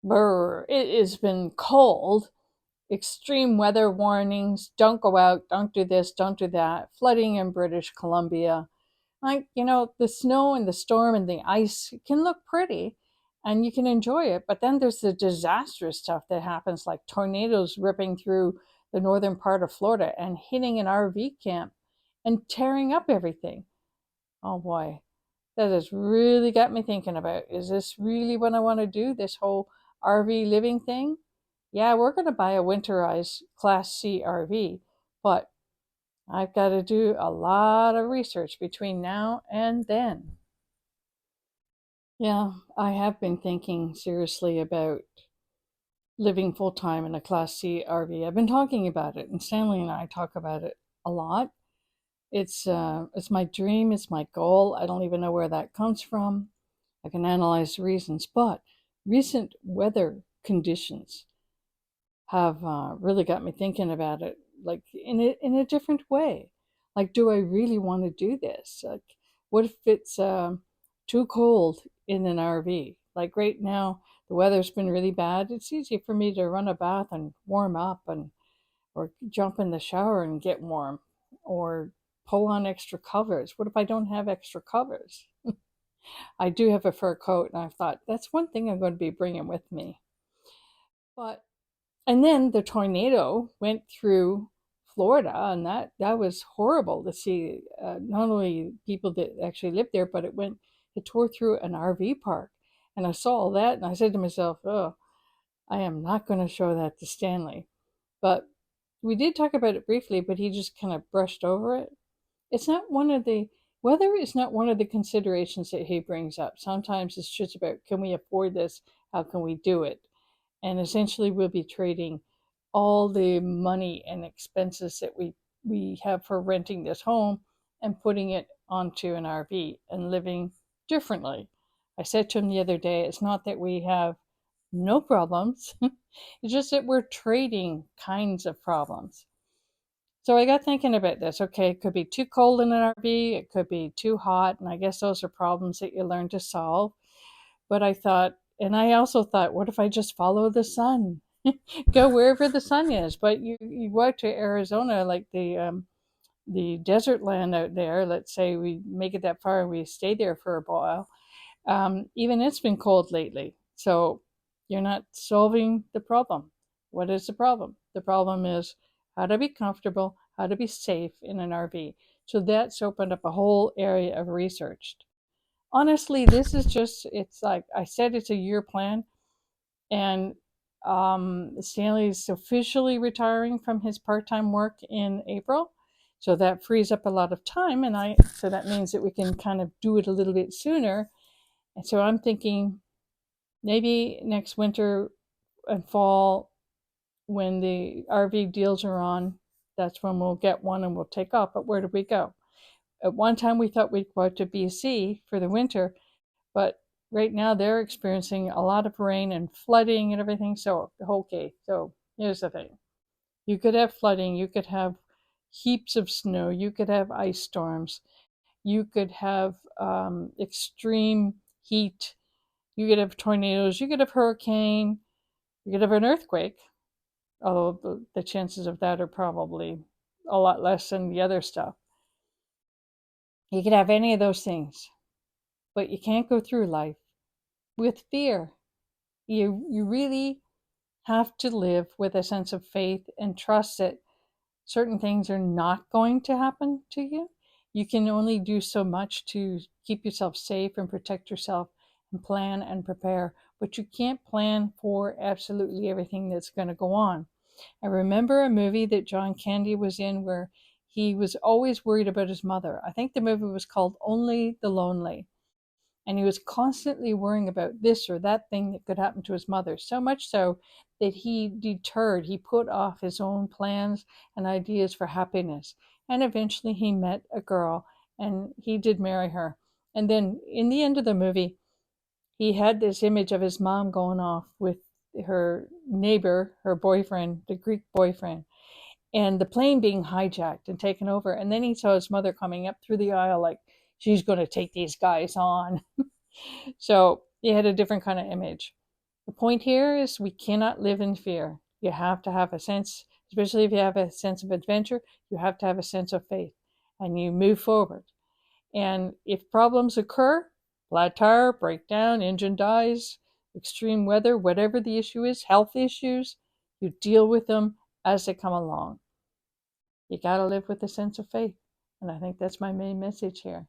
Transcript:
Brr, it has been cold, extreme weather warnings, don't go out, don't do this, don't do that, flooding in British Columbia. The snow and the storm and the ice can look pretty and you can enjoy it, but then there's the disastrous stuff that happens, like tornadoes ripping through the northern part of Florida and hitting an RV camp and tearing up everything. Oh boy, that has really got me thinking about, is this really what I want to do? This whole RV living thing? Yeah, we're going to buy a winterized Class C RV, but I've got to do a lot of research between now and then. Yeah, I have been thinking seriously about living full time in a Class C RV. I've been talking about it, and Stanley and I talk about it a lot. It's my dream, it's my goal. I don't even know where that comes from. I can analyze the reasons, but recent weather conditions have really got me thinking about it, like in a different way. Like, do I really want to do this? Like, what if it's too cold in an RV? Like right now, the weather's been really bad. It's easy for me to run a bath and warm up, and or jump in the shower and get warm, or pull on extra covers. What if I don't have extra covers? I do have a fur coat, and I thought that's one thing I'm going to be bringing with me. But and then the tornado went through Florida, and that was horrible to see. Not only people that actually lived there, but it tore through an RV park, and I saw all that, and I said to myself, "Oh, I am not going to show that to Stanley." But we did talk about it briefly, but he just kind of brushed over it. It's not one of the Weather is not one of the considerations that he brings up. Sometimes it's just about, can we afford this? How can we do it? And essentially we'll be trading all the money and expenses that we have for renting this home and putting it onto an RV and living differently. I said to him the other day, it's not that we have no problems. It's just that we're trading kinds of problems. So I got thinking about this. Okay, it could be too cold in an RV, it could be too hot, and I guess those are problems that you learn to solve. But I also thought, what if I just follow the sun? Go wherever the sun is. But you go out to Arizona, like the desert land out there. Let's say we make it that far and we stay there for a while. Even it's been cold lately, so you're not solving the problem. What is the problem? The problem is how to be comfortable, how to be safe in an RV. So that's opened up a whole area of research. Honestly, this is just, it's like I said, it's a year plan, and Stanley's officially retiring from his part-time work in April. So that frees up a lot of time, and I so that means that we can kind of do it a little bit sooner. And so I'm thinking maybe next winter and fall, when the RV deals are on, that's when we'll get one and we'll take off. But where do we go? At one time, we thought we'd go out to BC for the winter, but right now they're experiencing a lot of rain and flooding and everything. So, okay, so here's the thing: you could have flooding, you could have heaps of snow, you could have ice storms, you could have extreme heat, you could have tornadoes, you could have hurricane, you could have an earthquake, although the chances of that are probably a lot less than the other stuff. You could have any of those things, but you can't go through life with fear. You really have to live with a sense of faith and trust that certain things are not going to happen to you. You can only do so much to keep yourself safe and protect yourself and plan and prepare, but you can't plan for absolutely everything that's going to go on. I remember a movie that John Candy was in where he was always worried about his mother. I think the movie was called Only the Lonely. And he was constantly worrying about this or that thing that could happen to his mother, so much so that he put off his own plans and ideas for happiness. And eventually he met a girl and he did marry her. And then in the end of the movie, he had this image of his mom going off with her neighbor, her boyfriend, the Greek boyfriend, and the plane being hijacked and taken over. And then he saw his mother coming up through the aisle like, she's going to take these guys on. So he had a different kind of image. The point here is we cannot live in fear. You have to have a sense, especially if you have a sense of adventure, you have to have a sense of faith, and you move forward. And if problems occur, flat tire, breakdown, engine dies, extreme weather, whatever the issue is, health issues, you deal with them as they come along. You got to live with a sense of faith. And I think that's my main message here.